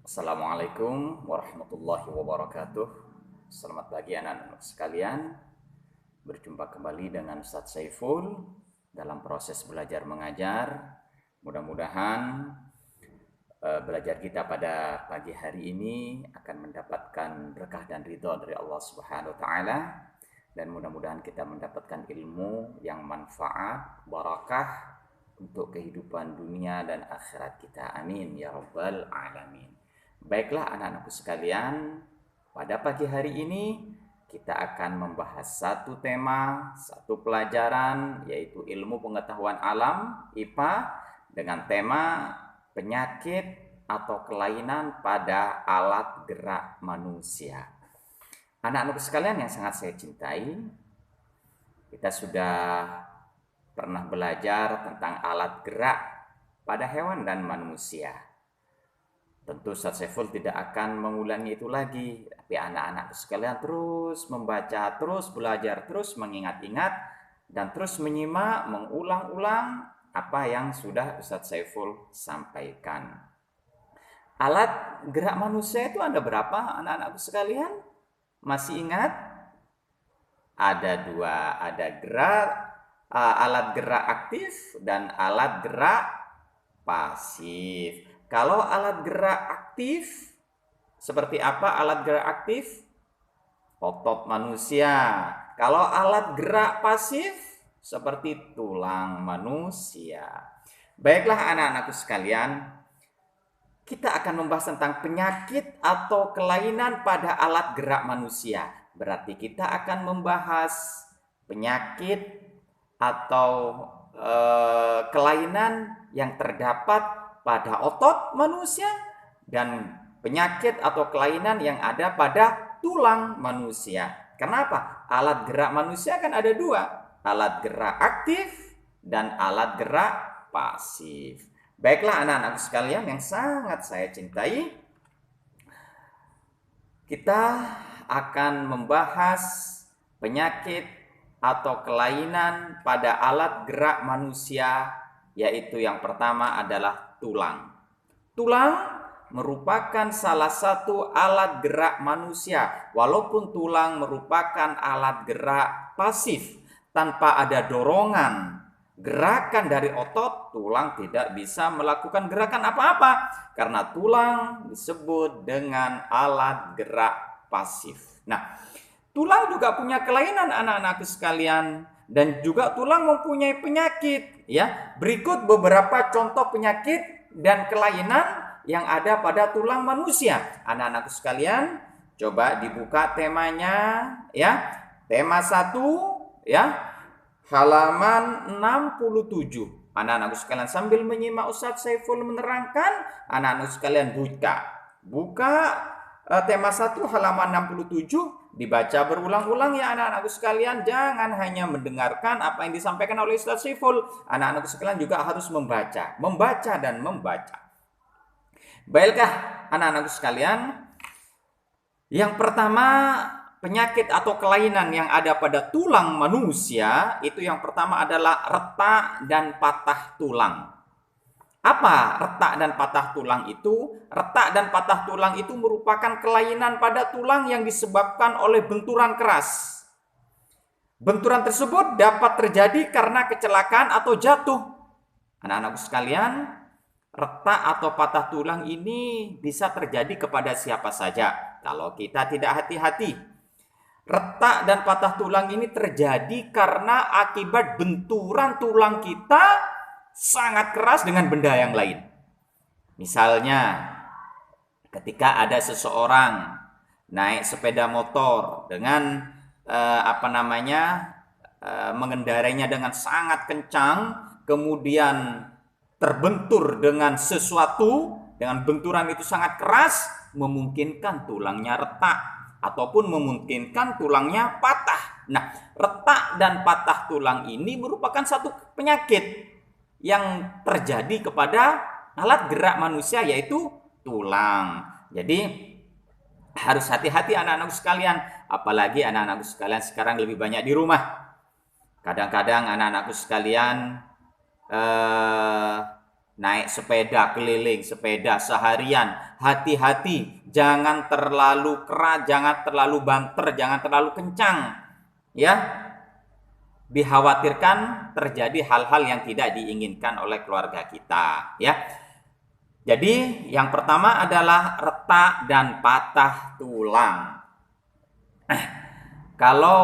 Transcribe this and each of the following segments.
Assalamualaikum warahmatullahi wabarakatuh. Selamat pagi anak-anak sekalian. Berjumpa kembali dengan Ustadz Saiful dalam proses belajar mengajar. Mudah-mudahan belajar kita pada pagi hari ini akan mendapatkan berkah dan ridho dari Allah Subhanahu wa taala, dan mudah-mudahan kita mendapatkan ilmu yang manfaat, barakah untuk kehidupan dunia dan akhirat kita. Amin ya rabbal alamin. Baiklah anak-anakku sekalian, pada pagi hari ini kita akan membahas satu tema, satu pelajaran, yaitu ilmu pengetahuan alam (IPA) dengan tema penyakit atau kelainan pada alat gerak manusia. Anak-anak sekalian yang sangat saya cintai, kita sudah pernah belajar tentang alat gerak pada hewan dan manusia. Tentu Ustaz Saiful tidak akan mengulangi itu lagi, tapi anak-anak sekalian terus membaca, terus belajar, terus mengingat-ingat, dan terus menyimak, mengulang-ulang apa yang sudah Ustaz Saiful sampaikan. Alat gerak manusia itu ada berapa anak-anak sekalian? Masih ingat? Ada dua, ada alat gerak aktif dan alat gerak pasif. Kalau alat gerak aktif, seperti apa alat gerak aktif? Otot manusia. Kalau alat gerak pasif, seperti tulang manusia. Baiklah anak-anakku sekalian, kita akan membahas tentang penyakit atau kelainan pada alat gerak manusia. Berarti kita akan membahas penyakit atau kelainan yang terdapat pada otot manusia dan penyakit atau kelainan yang ada pada tulang manusia. Kenapa? Alat gerak manusia kan ada dua, alat gerak aktif dan alat gerak pasif. Baiklah anak-anak sekalian yang sangat saya cintai, kita akan membahas penyakit atau kelainan pada alat gerak manusia, yaitu yang pertama adalah tulang. Tulang merupakan salah satu alat gerak manusia, walaupun tulang merupakan alat gerak pasif. Tanpa ada dorongan gerakan dari otot, tulang tidak bisa melakukan gerakan apa-apa, karena tulang disebut dengan alat gerak pasif. Nah, tulang juga punya kelainan anak-anakku sekalian, dan juga tulang mempunyai penyakit ya. Berikut beberapa contoh penyakit dan kelainan yang ada pada tulang manusia. Anak-anakku sekalian, coba dibuka temanya ya. Tema 1 ya. Halaman 67. Anak-anakku sekalian sambil menyimak Ustadz Saiful menerangkan, anak-anakku sekalian buka tema 1 halaman 67, dibaca berulang-ulang ya anak-anakku sekalian. Jangan hanya mendengarkan apa yang disampaikan oleh Ustadz Saiful, anak-anakku sekalian juga harus membaca dan membaca. Baiklah anak-anakku sekalian, yang pertama penyakit atau kelainan yang ada pada tulang manusia, itu yang pertama adalah retak dan patah tulang. Apa retak dan patah tulang itu? Retak dan patah tulang itu merupakan kelainan pada tulang yang disebabkan oleh benturan keras. Benturan tersebut dapat terjadi karena kecelakaan atau jatuh. Anak-anakku sekalian, retak atau patah tulang ini bisa terjadi kepada siapa saja kalau kita tidak hati-hati. Retak dan patah tulang ini terjadi karena akibat benturan tulang kita sangat keras dengan benda yang lain. Misalnya, ketika ada seseorang naik sepeda motor dengan mengendarainya dengan sangat kencang, kemudian terbentur dengan sesuatu, dengan benturan itu sangat keras, memungkinkan tulangnya retak ataupun memungkinkan tulangnya patah. Nah, retak dan patah tulang ini merupakan satu penyakit yang terjadi kepada alat gerak manusia, yaitu tulang. Jadi harus hati-hati anak-anak sekalian, apalagi anak-anak sekalian sekarang lebih banyak di rumah. Kadang-kadang anak-anakku sekalian naik sepeda keliling, sepeda seharian, hati-hati, jangan terlalu keras, jangan terlalu banter, jangan terlalu kencang, ya. Dikhawatirkan terjadi hal-hal yang tidak diinginkan oleh keluarga kita, ya. Jadi yang pertama adalah retak dan patah tulang. Kalau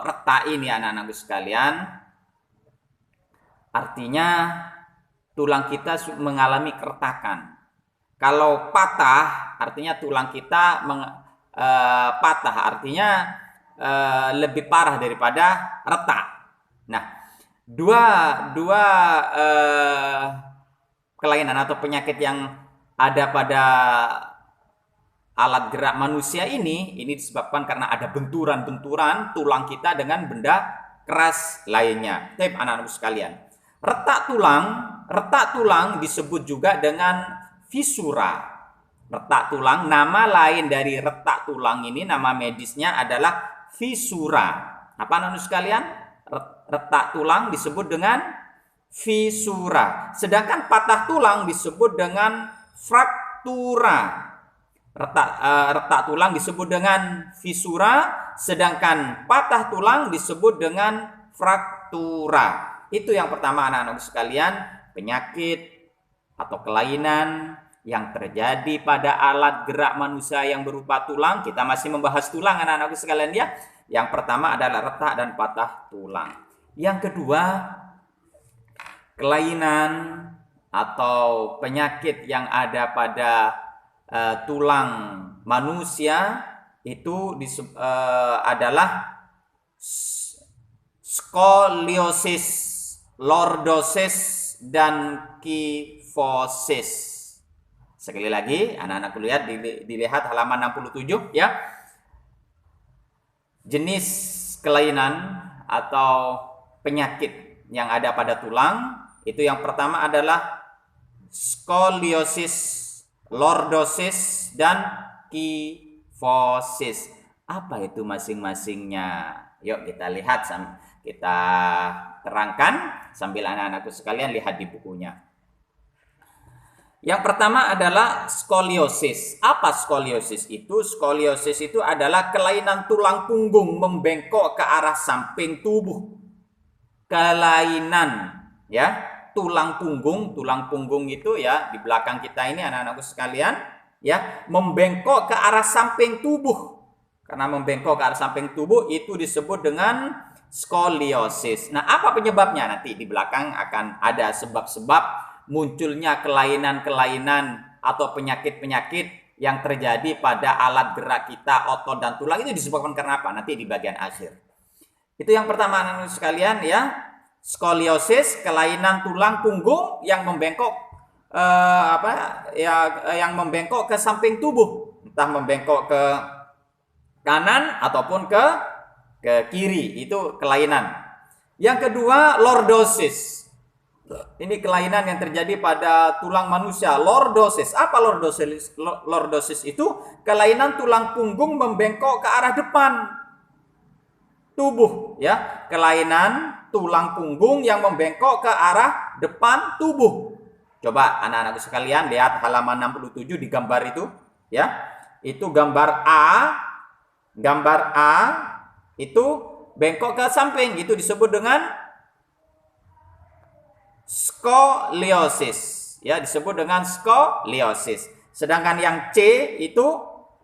retak ini anak-anakku sekalian, artinya tulang kita mengalami keretakan. Kalau patah, artinya tulang kita patah, artinya lebih parah daripada retak. Nah, dua kelainan atau penyakit yang ada pada alat gerak manusia ini disebabkan karena ada benturan-benturan tulang kita dengan benda keras lainnya. Tapi anak-anak sekalian, retak tulang disebut juga dengan fisura. Retak tulang, nama lain dari retak tulang ini, nama medisnya adalah fisura. Apa anak-anak sekalian? Retak tulang disebut dengan fisura. Sedangkan patah tulang disebut dengan fraktura. Retak tulang disebut dengan fisura, sedangkan patah tulang disebut dengan fraktura. Itu yang pertama anak-anak sekalian, penyakit atau kelainan yang terjadi pada alat gerak manusia yang berupa tulang. Kita masih membahas tulang anak-anak sekalian ya. Yang pertama adalah retak dan patah tulang. Yang kedua, kelainan atau penyakit yang ada pada tulang manusia itu adalah skoliosis, lordosis, dan kifosis. Sekali lagi, anak-anakku lihat, dilihat halaman 67 ya. Jenis kelainan atau penyakit yang ada pada tulang itu yang pertama adalah skoliosis, lordosis, dan kifosis. Apa itu masing-masingnya? Yuk kita lihat, kita terangkan sambil anak-anakku sekalian lihat di bukunya. Yang pertama adalah skoliosis. Apa skoliosis itu? Skoliosis itu adalah kelainan tulang punggung membengkok ke arah samping tubuh. Kelainan ya, tulang punggung itu ya di belakang kita ini anak-anakku sekalian ya, membengkok ke arah samping tubuh. Karena membengkok ke arah samping tubuh itu disebut dengan skoliosis. Nah, apa penyebabnya? Nanti di belakang akan ada sebab-sebab munculnya kelainan-kelainan atau penyakit-penyakit yang terjadi pada alat gerak kita, otot dan tulang. Itu disebabkan karena apa? Nanti di bagian akhir. Itu yang pertama anak-anak sekalian ya. Skoliosis, kelainan tulang punggung yang membengkok yang membengkok ke samping tubuh, entah membengkok ke kanan ataupun ke kiri, itu kelainan. Yang kedua, lordosis. Ini kelainan yang terjadi pada tulang manusia. Lordosis. Apa lordosis? Lordosis itu kelainan tulang punggung membengkok ke arah depan tubuh ya. Kelainan tulang punggung yang membengkok ke arah depan tubuh. Coba anak-anak sekalian lihat halaman 67 di gambar itu ya. Itu gambar A. Gambar A itu bengkok ke samping, itu disebut dengan skoliosis ya, disebut dengan skoliosis. Sedangkan yang C itu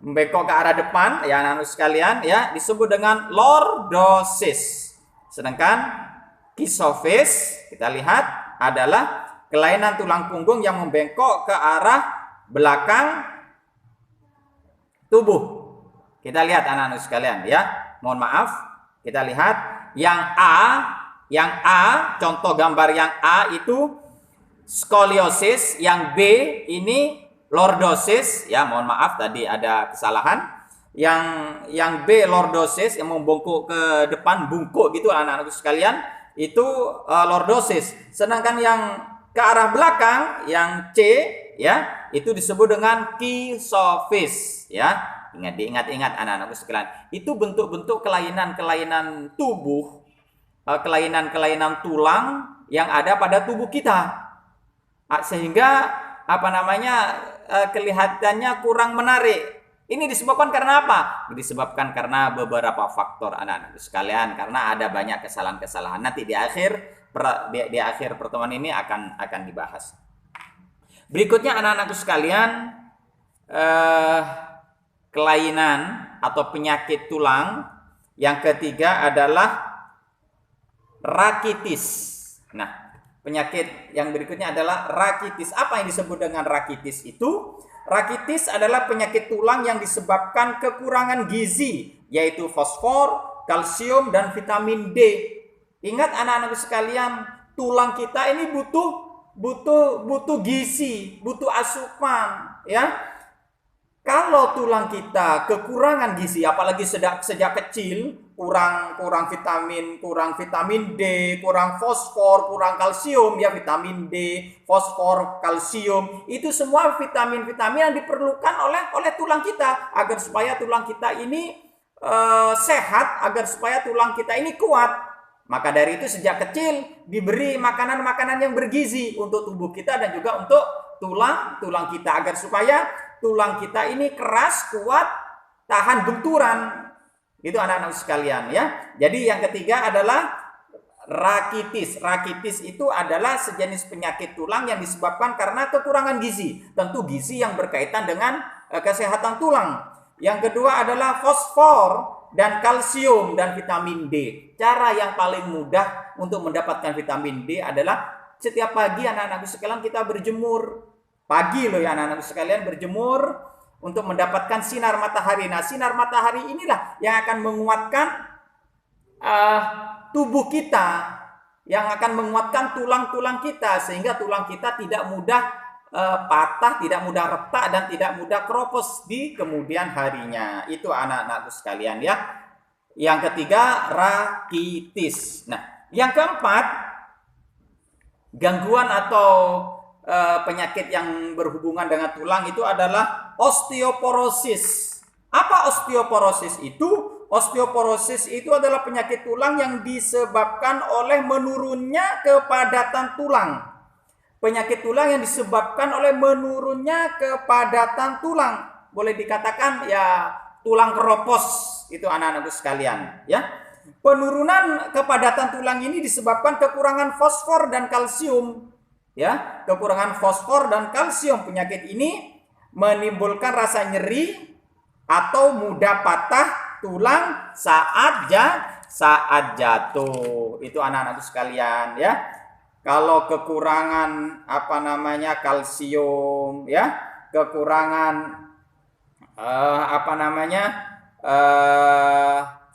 membengkok ke arah depan ya anak-anak sekalian ya, disebut dengan lordosis. Sedangkan kisofis kita lihat adalah kelainan tulang punggung yang membengkok ke arah belakang tubuh. Kita lihat anak-anak sekalian ya. Mohon maaf, kita lihat yang A, contoh gambar yang A itu skoliosis, yang B ini lordosis ya. Mohon maaf tadi ada kesalahan. Yang B lordosis, yang membungkuk ke depan, bungkuk gitu anak-anak sekalian, itu lordosis. Sedangkan yang ke arah belakang yang C ya, itu disebut dengan kisofis ya. Ingat anak-anak sekalian. Itu bentuk-bentuk kelainan-kelainan tubuh, kelainan-kelainan tulang yang ada pada tubuh kita. sehingga kelihatannya kurang menarik. Ini disebabkan karena apa? Disebabkan karena beberapa faktor anak-anak sekalian, karena ada banyak kesalahan-kesalahan. Nanti di akhir pertemuan ini akan dibahas. Berikutnya anak-anakku sekalian, kelainan atau penyakit tulang. Yang ketiga adalah rakitis. Nah, penyakit yang berikutnya adalah rakitis. Apa yang disebut dengan rakitis itu? Rakitis adalah penyakit tulang yang disebabkan kekurangan gizi, yaitu fosfor, kalsium, dan vitamin D. Ingat anak-anak sekalian, tulang kita ini butuh gizi, butuh asupan, ya. Kalau tulang kita kekurangan gizi, apalagi sejak kecil, kurang vitamin D, kurang fosfor, kurang kalsium, ya, vitamin D, fosfor, kalsium, itu semua vitamin-vitamin yang diperlukan oleh tulang kita agar supaya tulang kita ini sehat, agar supaya tulang kita ini kuat. Maka dari itu sejak kecil diberi makanan-makanan yang bergizi untuk tubuh kita dan juga untuk tulang kita agar supaya tulang kita ini keras, kuat, tahan benturan. Itu anak-anak sekalian, ya. Jadi yang ketiga adalah rakitis. Rakitis itu adalah sejenis penyakit tulang yang disebabkan karena kekurangan gizi. Tentu gizi yang berkaitan dengan kesehatan tulang. Yang kedua adalah fosfor dan kalsium dan vitamin D. Cara yang paling mudah untuk mendapatkan vitamin D adalah setiap pagi anak-anak sekalian kita berjemur. Pagi loh ya anak-anak sekalian, berjemur untuk mendapatkan sinar matahari. Nah, sinar matahari inilah yang akan menguatkan tubuh kita, yang akan menguatkan tulang-tulang kita sehingga tulang kita tidak mudah patah, tidak mudah retak, dan tidak mudah keropos di kemudian harinya. Itu anak-anakku sekalian, ya. Yang ketiga, rakitis. Nah, yang keempat, gangguan atau penyakit yang berhubungan dengan tulang itu adalah osteoporosis. Apa osteoporosis itu? Osteoporosis itu adalah penyakit tulang yang disebabkan oleh menurunnya kepadatan tulang. Penyakit tulang yang disebabkan oleh menurunnya kepadatan tulang. Boleh dikatakan ya tulang keropos, itu anak-anakku sekalian, ya. Penurunan kepadatan tulang ini disebabkan kekurangan fosfor dan kalsium. Ya, kekurangan fosfor dan kalsium. Penyakit ini menimbulkan rasa nyeri atau mudah patah tulang saat jatuh. Itu anak-anak sekalian, ya. Kalau kekurangan kalsium, ya, kekurangan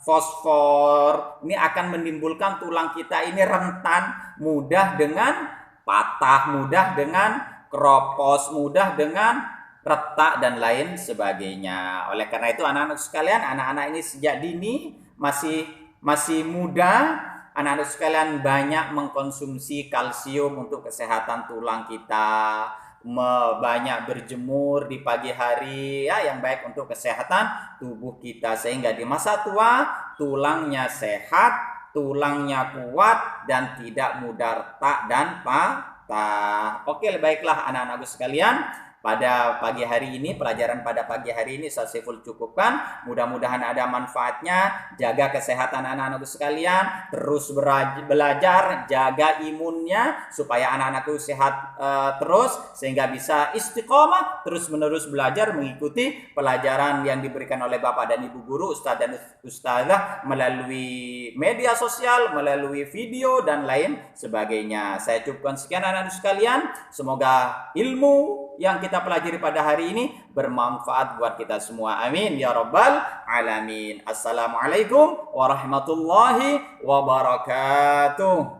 fosfor, ini akan menimbulkan tulang kita ini rentan, mudah dengan patah, mudah dengan keropos, mudah dengan retak dan lain sebagainya. Oleh karena itu anak-anak sekalian, anak-anak ini sejak dini masih muda, anak-anak sekalian banyak mengkonsumsi kalsium untuk kesehatan tulang kita, banyak berjemur di pagi hari, ya, yang baik untuk kesehatan tubuh kita sehingga di masa tua tulangnya sehat, tulangnya kuat dan tidak mudah retak dan patah. Oke, baiklah anak-anakku sekalian, pada pagi hari ini, pelajaran pada pagi hari ini saya Saiful cukupkan. Mudah-mudahan ada manfaatnya. Jaga kesehatan anak-anakku sekalian, terus belajar, jaga imunnya supaya anak-anakku sehat terus sehingga bisa istiqomah terus-menerus belajar mengikuti pelajaran yang diberikan oleh Bapak dan Ibu guru, Ustadz dan Ustazah melalui media sosial, melalui video dan lain sebagainya. Saya cukupkan sekian anak-anak sekalian. Semoga ilmu yang kita pelajari pada hari ini bermanfaat buat kita semua. Amin ya rabbal alamin. Assalamualaikum warahmatullahi wabarakatuh.